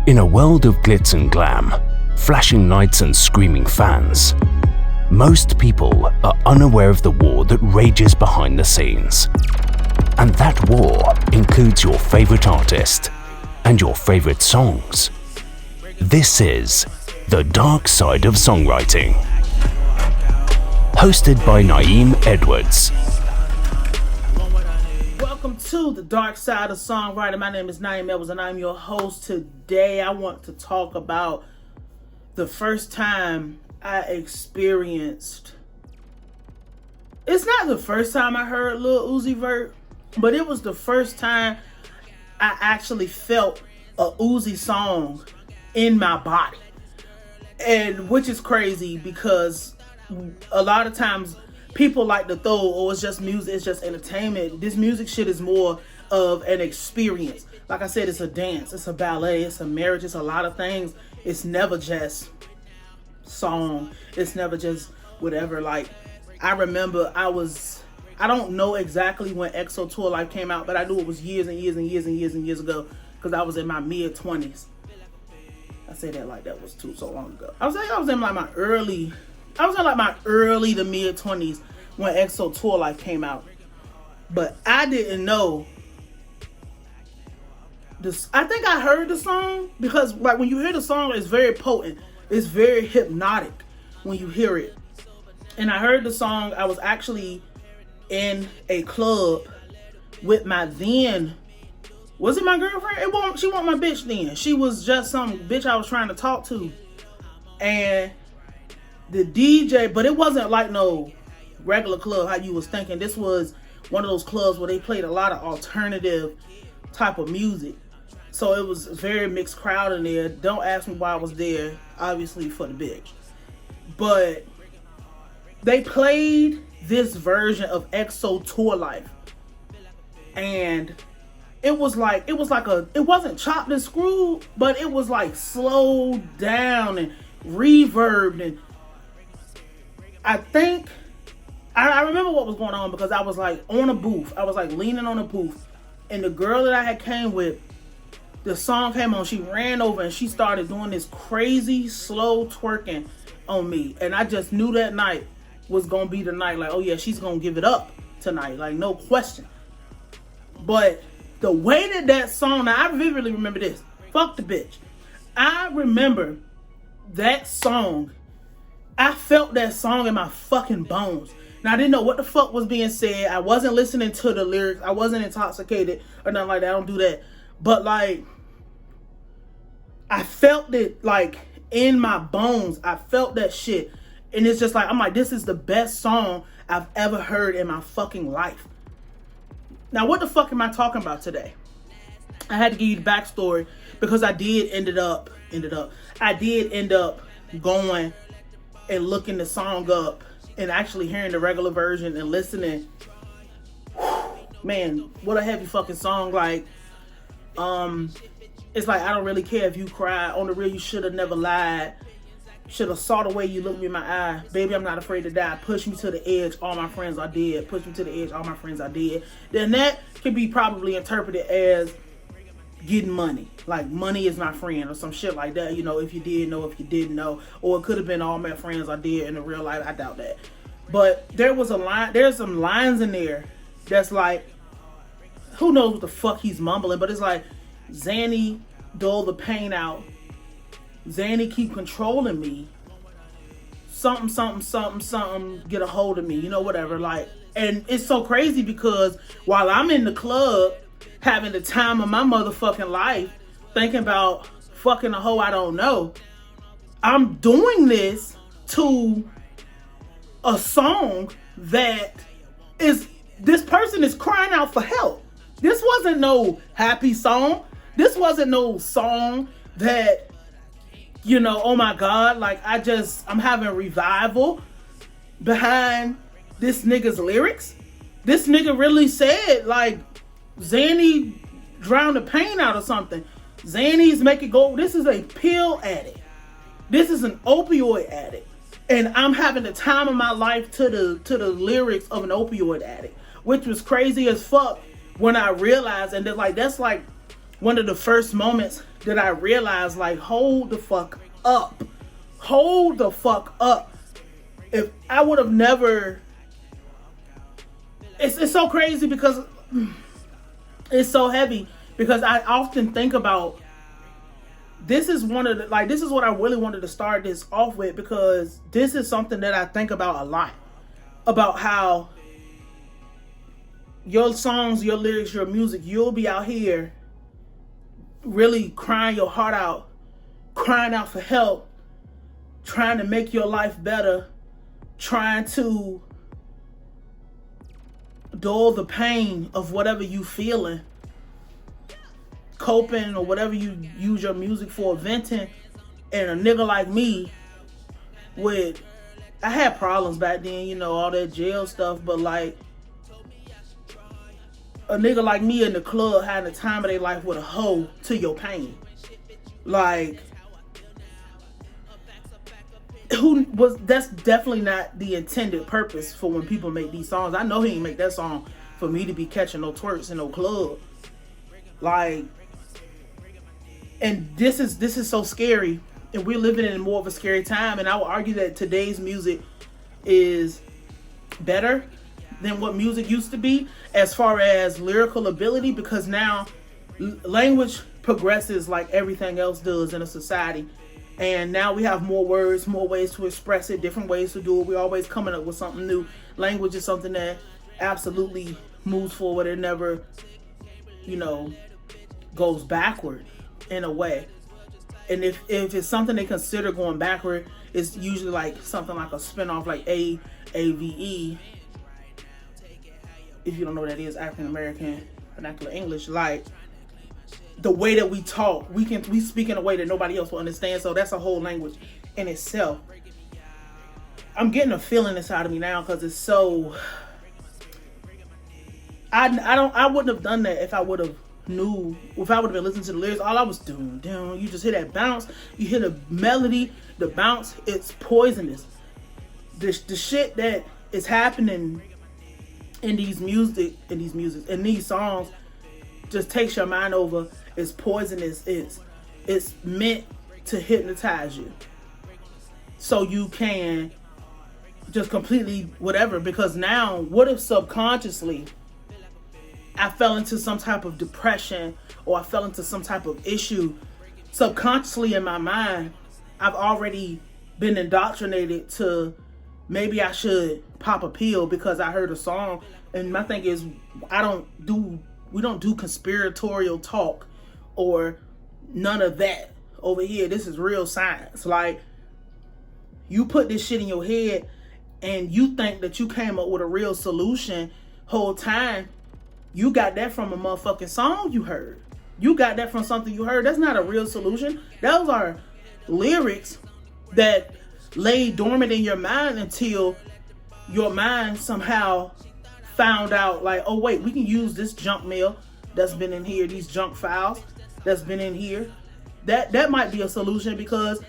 In a world of glitz and glam, flashing lights and screaming fans, most people are unaware of the war that rages behind the scenes. And that war includes your favorite artist and your favorite songs. This is The Dark Side of Songwriting. Hosted by Nayim Edwards. Welcome to The Dark Side of Songwriting. My name is Nayim Edwards and I'm your host. Today I want to talk about the first time I experienced... It's not the first time I heard Lil Uzi Vert, but it was the first time I actually felt a Uzi song in my body. And which is crazy because a lot of times people like to throw, oh, it's just music, it's just entertainment. This music shit is more of an experience. Like I said, it's a dance, it's a ballet, it's a marriage, it's a lot of things. It's never just song. It's never just whatever. Like, I remember I don't know exactly when EXO Tour Life came out, but I knew it was years and years and years and years and years ago because I was in my mid-20s. I say that like that was so long ago. I was in my early to mid-20s when EXO Tour Life came out. But I didn't know this. I think I heard the song because like when you hear the song, it's very potent. It's very hypnotic when you hear it. And I heard the song. I was actually in a club with my then, was it my girlfriend? She wasn't my bitch then. She was just some bitch I was trying to talk to. And the DJ, but it wasn't like no regular club how you was thinking. This was one of those clubs where they played a lot of alternative type of music. So it was a very mixed crowd in there. Don't ask me why I was there. Obviously for the bitch. But they played this version of EXO Tour Life. And it wasn't chopped and screwed, but it was like slowed down and reverbed. And I remember what was going on because I was like on a booth. I was like leaning on a booth. And the girl that I had came with, the song came on, she ran over and she started doing this crazy slow twerking on me. And I just knew that night was gonna be the night, like, oh yeah, she's gonna give it up tonight, like no question. But the way that song, now I vividly remember this, fuck the bitch. I remember that song, I felt that song in my fucking bones. Now I didn't know what the fuck was being said. I wasn't listening to the lyrics. I wasn't intoxicated or nothing like that. I don't do that. But like, I felt it like in my bones. I felt that shit. And it's just like, I'm like, this is the best song I've ever heard in my fucking life. Now, what the fuck am I talking about today? I had to give you the backstory because I did end up going and looking the song up and actually hearing the regular version and listening. Man, what a heavy fucking song. Like, it's like, I don't really care if you cry. On the real, you should have never lied. Should have saw the way you looked me in my eye. Baby, I'm not afraid to die. Push me to the edge. All my friends are dead. Push me to the edge. All my friends are dead. Then that can be probably interpreted as getting money. Like, money is my friend or some shit like that. You know, if you did know, if you didn't know. Or it could have been all my friends are dead in the real life. I doubt that. But there's some lines in there that's like, who knows what the fuck he's mumbling. But it's like, Zanny, dole the pain out. Zanny keep controlling me. Something, get a hold of me. You know, whatever. Like, and it's so crazy because while I'm in the club having the time of my motherfucking life, thinking about fucking a hoe I don't know, I'm doing this to a song that is, this person is crying out for help. This wasn't no happy song. This wasn't no song that, you know, oh my God, like I'm having revival behind this nigga's lyrics. This nigga really said, like, Zanny drowned the pain out or something. Zanny's make it go. This is a pill addict. This is an opioid addict. And I'm having the time of my life to the lyrics of an opioid addict, which was crazy as fuck when I realized, and then like, that's like one of the first moments that I realized, like, hold the fuck up. Hold the fuck up. If I would have never... It's so crazy because it's so heavy, because I often think about, this is one of the, like, this is what I really wanted to start this off with, because this is something that I think about a lot, about how your songs, your lyrics, your music, you'll be out here really crying your heart out, crying out for help, trying to make your life better, trying to dull the pain of whatever you feeling, coping, or whatever you use your music for, venting. And a nigga like me, with, I had problems back then, you know, all that jail stuff, but like, a nigga like me in the club having the time of their life with a hoe to your pain. Like, that's definitely not the intended purpose for when people make these songs. I know he didn't make that song for me to be catching no twerks in no club. Like, and this is so scary, and we're living in more of a scary time, and I would argue that today's music is better than what music used to be as far as lyrical ability, because now language progresses like everything else does in a society. And now we have more words, more ways to express it, different ways to do it. We're always coming up with something new. Language is something that absolutely moves forward. It never, you know, goes backward in a way. And if it's something they consider going backward, it's usually like something like a spinoff, like AVE. If you don't know what that is, African American Vernacular English. Like, the way that we talk, we speak in a way that nobody else will understand. So that's a whole language in itself. I'm getting a feeling inside of me now, because it's so, I wouldn't have done that if I would have been listening to the lyrics. All I was doing, you just hear that bounce, you hear the melody, the bounce, it's poisonous. The shit that is happening in these songs just takes your mind over. It's poisonous. It's meant to hypnotize you, so you can just completely whatever. Because now, what if subconsciously I fell into some type of depression, or I fell into some type of issue? Subconsciously in my mind, I've already been indoctrinated to, maybe I should pop a pill because I heard a song. And my thing is, we don't do conspiratorial talk or none of that over here. This is real science. Like, you put this shit in your head and you think that you came up with a real solution. Whole time you got that from a motherfucking song you heard. You got that from something you heard. That's not a real solution. Those are lyrics that lay dormant in your mind until your mind somehow found out, like, oh wait, we can use this junk mail that's been in here, these junk files that's been in here. That might be a solution, because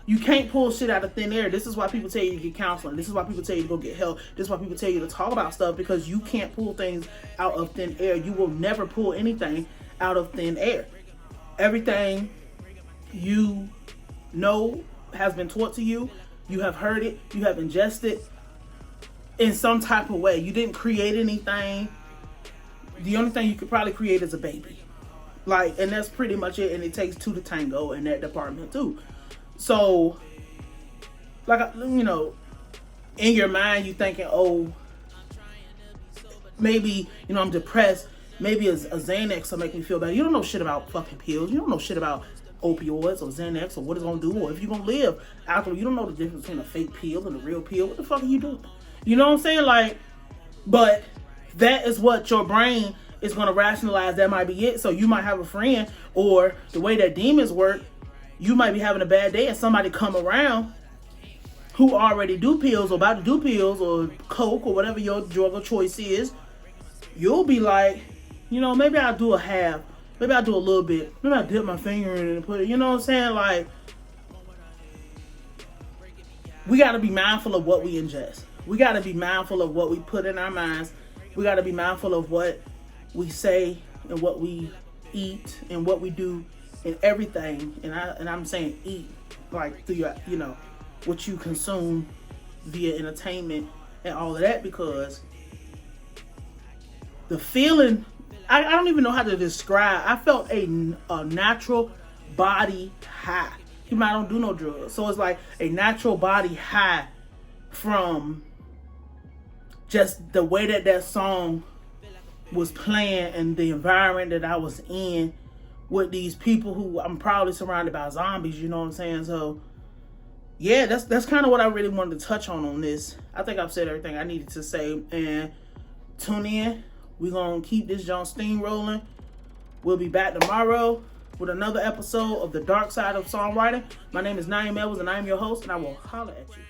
you can't pull shit out of thin air. This is why people tell you to get counseling. This is why people tell you to go get help. This is why people tell you to talk about stuff, because you can't pull things out of thin air. You will never pull anything out of thin air. Everything you know has been taught to you. You have heard it. You have ingested in some type of way. You didn't create anything. The only thing you could probably create is a baby. Like, and that's pretty much it. And it takes two to tango in that department too. So, like, you know, in your mind, you thinking, oh, maybe, you know, I'm depressed. Maybe a Xanax will make me feel better. You don't know shit about fucking pills. You don't know shit about opioids or Xanax or what it's gonna do, or if you're gonna live after. You don't know the difference between a fake pill and a real pill. What the fuck are you doing? You know what I'm saying? Like, but that is what your brain is gonna rationalize. That might be it. So you might have a friend, or the way that demons work, you might be having a bad day and somebody come around who already do pills or about to do pills or coke or whatever your drug of choice is. You'll be like, you know, maybe I'll do a half. Maybe I'll do a little bit. Maybe I'll dip my finger in it and put it, you know what I'm saying? Like, we got to be mindful of what we ingest. We got to be mindful of what we put in our minds. We got to be mindful of what we say and what we eat and what we do and everything. And I'm saying eat like through your, what you consume via entertainment and all of that, because the feeling, I don't even know how to describe. I felt a natural body high. I don't do no drugs, so it's like a natural body high from just the way that song was playing and the environment that I was in with these people who I'm probably surrounded by zombies. You know what I'm saying? So yeah, that's kind of what I really wanted to touch on this. I think I've said everything I needed to say, and tune in. We're gonna keep this John steam rolling. We'll be back tomorrow with another episode of The Dark Side of Songwriting. My name is Nayim and I am your host, and I will holler at you.